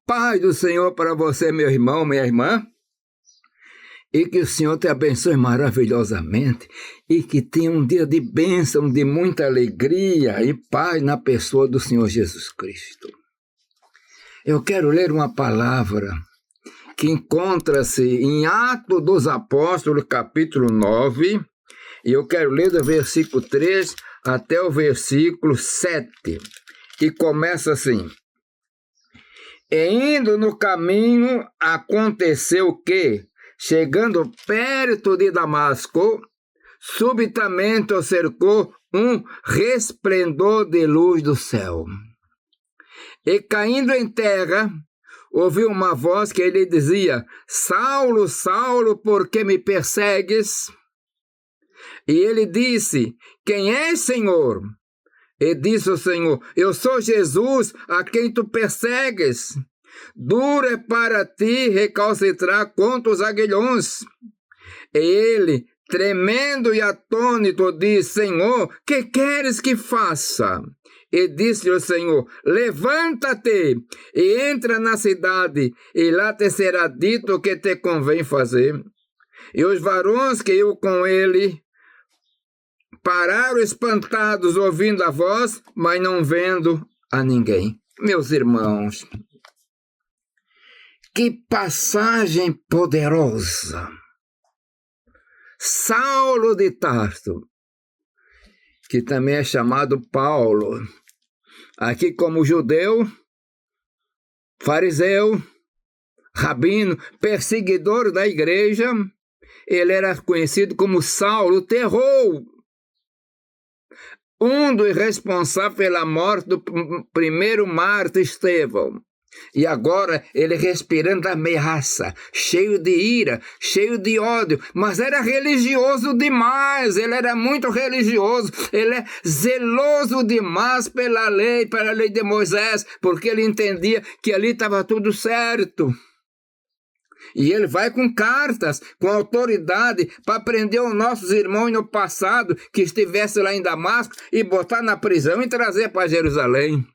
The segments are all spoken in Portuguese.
paz do Senhor para você, meu irmão, minha irmã. E que o Senhor te abençoe maravilhosamente. E que tenha um dia de bênção, de muita alegria e paz na pessoa do Senhor Jesus Cristo. Eu quero ler uma palavra que encontra-se em Atos dos Apóstolos, capítulo 9. E eu quero ler do versículo 3 até o versículo 7. E começa assim. E indo no caminho, aconteceu que, chegando perto de Damasco, subitamente o cercou um resplendor de luz do céu. E caindo em terra, ouviu uma voz que lhe dizia: Saulo, Saulo, por que me persegues? E ele disse: Quem és, Senhor? E disse o Senhor: Eu sou Jesus, a quem tu persegues. Duro é para ti recalcitrar contra os aguilhões. E ele, tremendo e atônito, disse: Senhor, que queres que faça? E disse o Senhor: Levanta-te e entra na cidade, e lá te será dito o que te convém fazer. E os varões que iam com ele pararam espantados, ouvindo a voz, mas não vendo a ninguém. Meus irmãos, que passagem poderosa! Saulo de Tarso, que também é chamado Paulo, aqui como judeu, fariseu, rabino, perseguidor da igreja, ele era conhecido como Saulo, o terror, um dos responsáveis pela morte do primeiro mártir Estevão. E agora ele respirando ameaça, cheio de ira, cheio de ódio, mas era religioso demais, ele era muito religioso, ele é zeloso demais pela lei de Moisés, porque ele entendia que ali estava tudo certo. E ele vai com cartas, com autoridade, para prender os nossos irmãos no passado, que estivesse lá em Damasco, e botar na prisão e trazer para Jerusalém.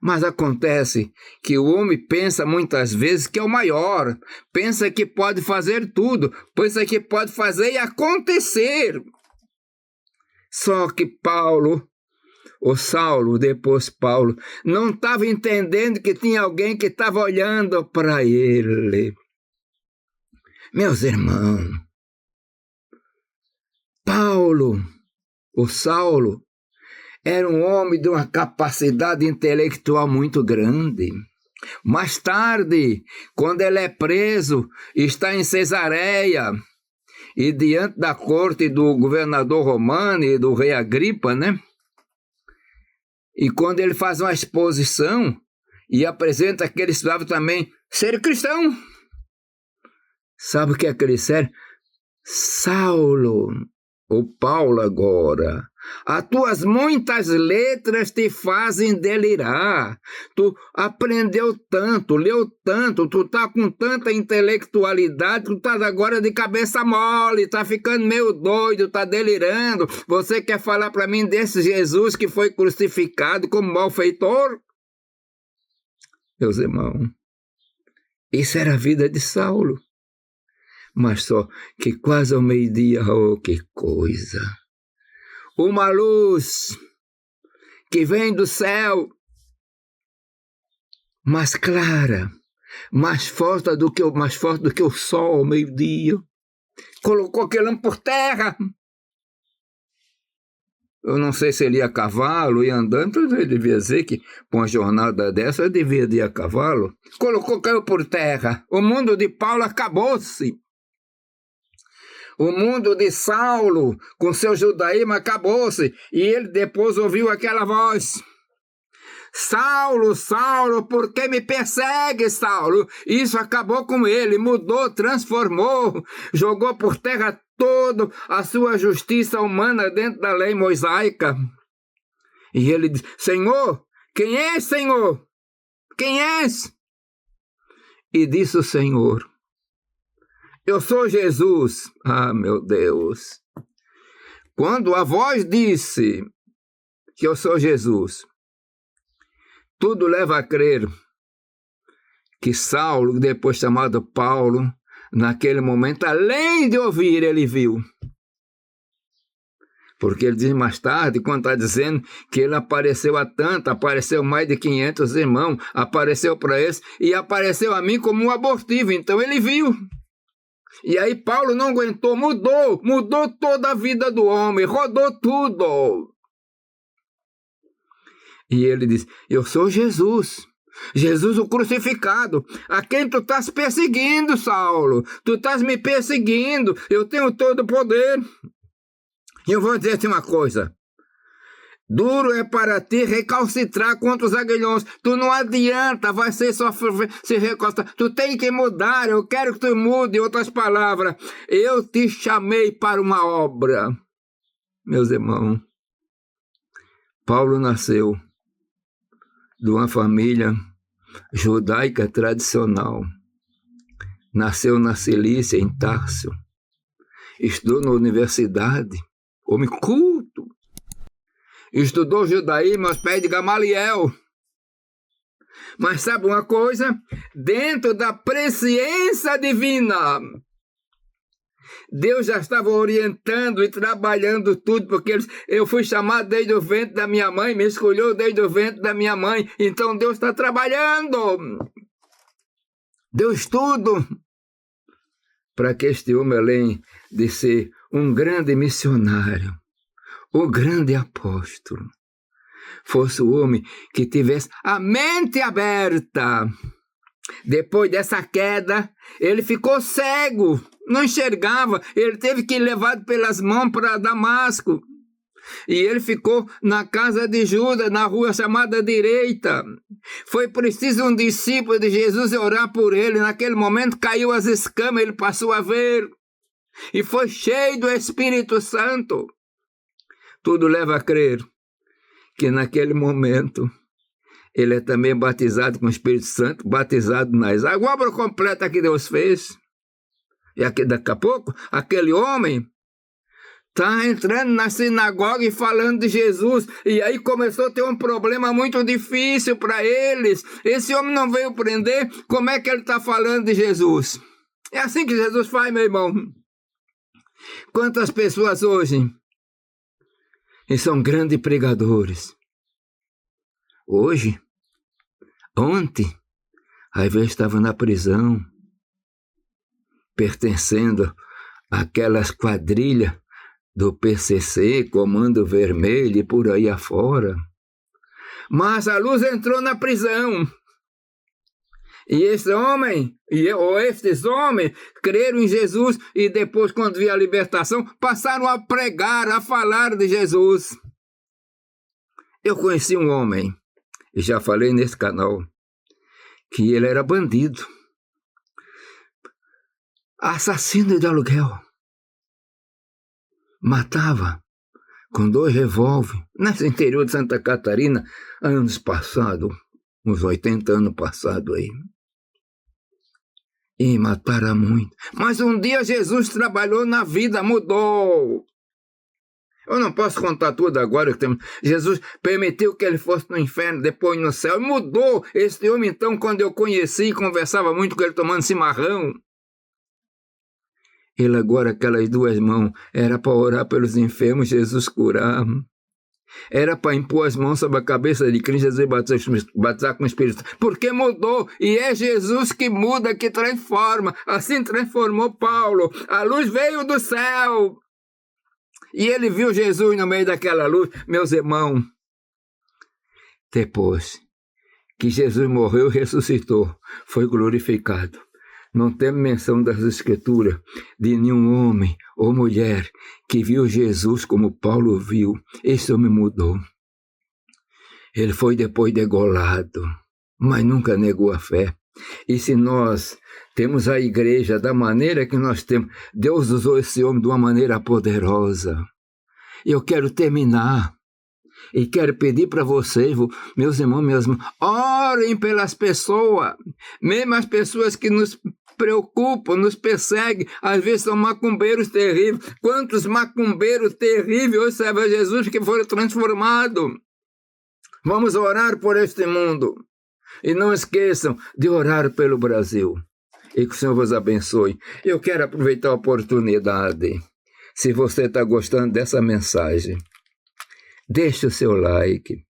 Mas acontece que o homem pensa muitas vezes que é o maior, pensa que pode fazer tudo, pensa que pode fazer e acontecer. Só que Paulo, o Saulo, depois Paulo, não estava entendendo que tinha alguém que estava olhando para ele. Meus irmãos, Paulo, o Saulo, era um homem de uma capacidade intelectual muito grande. Mais tarde, quando ele é preso, está em Cesareia, e diante da corte do governador romano e do rei Agripa, né? E quando ele faz uma exposição e apresenta que ele precisava também ser cristão. Sabe o que é que ele disseram? Saulo, ou Paulo agora, as tuas muitas letras te fazem delirar. Tu aprendeu tanto, leu tanto, tu tá com tanta intelectualidade, tu tá agora de cabeça mole, tá ficando meio doido, tá delirando. Você quer falar para mim desse Jesus que foi crucificado como malfeitor? Meus irmãos, isso era a vida de Saulo. Mas só que quase ao meio-dia, oh, que coisa! Uma luz que vem do céu, mais clara, mais forte do que o sol ao meio-dia, colocou aquele homem por terra. Eu não sei se ele ia a cavalo, ia andando, então ele devia dizer que, com uma jornada dessa, ele devia ir a cavalo. Caiu por terra. O mundo de Paulo acabou-se. O mundo de Saulo, com seu judaísmo, acabou-se. E ele depois ouviu aquela voz: Saulo, Saulo, por que me persegue, Saulo? Isso acabou com ele, mudou, transformou, jogou por terra toda a sua justiça humana dentro da lei mosaica. E ele disse: Senhor, quem és, Senhor? Quem és? E disse o Senhor: Eu sou Jesus. Ah, meu Deus. Quando a voz disse que eu sou Jesus, tudo leva a crer que Saulo, depois chamado Paulo, naquele momento, além de ouvir, ele viu. Porque ele diz mais tarde, quando está dizendo que ele apareceu a tanto, apareceu mais de 500 irmãos, apareceu para eles e apareceu a mim como um abortivo. Então ele viu. E aí Paulo não aguentou, mudou toda a vida do homem, rodou tudo. E ele diz, eu sou Jesus. Jesus o crucificado, a quem tu estás perseguindo, Saulo. Tu estás me perseguindo, eu tenho todo o poder. E eu vou dizer-te uma coisa. Duro é para ti recalcitrar contra os aguilhões. Tu não adianta, vai ser só se recalcitrar. Tu tem que mudar, eu quero que tu mude. Em outras palavras, eu te chamei para uma obra. Meus irmãos, Paulo nasceu de uma família judaica tradicional. Nasceu na Cilícia, em Tarso. Estudou na universidade, homem culto. Estudou judaísmo aos pés de Gamaliel. Mas sabe uma coisa? Dentro da presciência divina, Deus já estava orientando e trabalhando tudo, porque eu fui chamado desde o ventre da minha mãe, me escolheu desde o ventre da minha mãe. Então Deus está trabalhando. Deus tudo. Para que este homem, além de ser um grande missionário, o grande apóstolo, fosse o homem que tivesse a mente aberta. Depois dessa queda, ele ficou cego, não enxergava, ele teve que ir levado pelas mãos para Damasco. E ele ficou na casa de Judas, na rua chamada Direita. Foi preciso um discípulo de Jesus orar por ele. Naquele momento caiu as escamas, ele passou a ver. E foi cheio do Espírito Santo. Tudo leva a crer que naquele momento ele é também batizado com o Espírito Santo, batizado nas águas. A obra completa que Deus fez. E aqui, daqui a pouco, aquele homem está entrando na sinagoga e falando de Jesus. E aí começou a ter um problema muito difícil para eles. Esse homem não veio prender, como é que ele está falando de Jesus? É assim que Jesus faz, meu irmão. Quantas pessoas hoje e são grandes pregadores. Hoje, ontem, às vezes estava na prisão, pertencendo àquelas quadrilhas do PCC, Comando Vermelho e por aí afora. Mas a luz entrou na prisão. E esse homem, ou estes homens, creram em Jesus e depois, quando viu a libertação, passaram a pregar, a falar de Jesus. Eu conheci um homem, e já falei nesse canal, que ele era bandido, assassino de aluguel. Matava com 2 revólveres, nesse interior de Santa Catarina, anos passados, uns 80 anos passados aí. E mataram muito. Mas um dia Jesus trabalhou na vida, mudou. Eu não posso contar tudo agora. Jesus permitiu que ele fosse no inferno, depois no céu. Mudou esse homem, então, quando eu conheci, conversava muito com ele tomando cimarrão. Ele agora, aquelas 2 mãos, era para orar pelos enfermos, Jesus curar. Era para impor as mãos sobre a cabeça de Cristo, Jesus batizar com o Espírito. Porque mudou, e é Jesus que muda, que transforma. Assim transformou Paulo. A luz veio do céu. E ele viu Jesus no meio daquela luz. Meus irmãos, depois que Jesus morreu e ressuscitou, foi glorificado. Não tem menção das Escrituras de nenhum homem ou mulher que viu Jesus como Paulo viu. Esse homem mudou. Ele foi depois degolado, mas nunca negou a fé. E se nós temos a igreja da maneira que nós temos, Deus usou esse homem de uma maneira poderosa. Eu quero terminar. E quero pedir para vocês, meus irmãos, minhas irmãs, orem pelas pessoas, mesmo as pessoas que nos preocupam, nos perseguem, às vezes são macumbeiros terríveis. Quantos macumbeiros terríveis hoje servem a Jesus que foram transformados? Vamos orar por este mundo. E não esqueçam de orar pelo Brasil. E que o Senhor vos abençoe. Eu quero aproveitar a oportunidade. Se você está gostando dessa mensagem, deixe o seu like.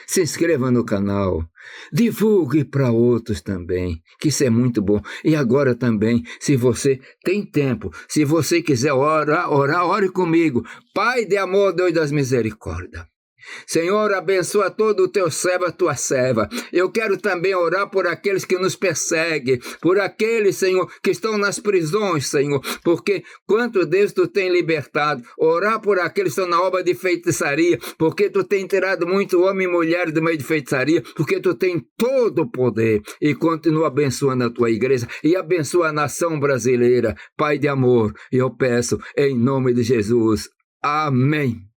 Se inscreva no canal, divulgue para outros também, que isso é muito bom. E agora também, se você tem tempo, se você quiser orar, ore comigo. Pai de amor, Deus das misericórdias. Senhor, abençoa todo o teu servo, a tua serva. Eu quero também orar por aqueles que nos perseguem, por aqueles, Senhor, que estão nas prisões, Senhor, porque quanto Deus tu tem libertado. Orar por aqueles que estão na obra de feitiçaria, porque tu tem tirado muito homem e mulher do meio de feitiçaria, porque tu tem todo o poder. E continua abençoando a tua igreja e abençoa a nação brasileira. Pai de amor, eu peço em nome de Jesus. Amém.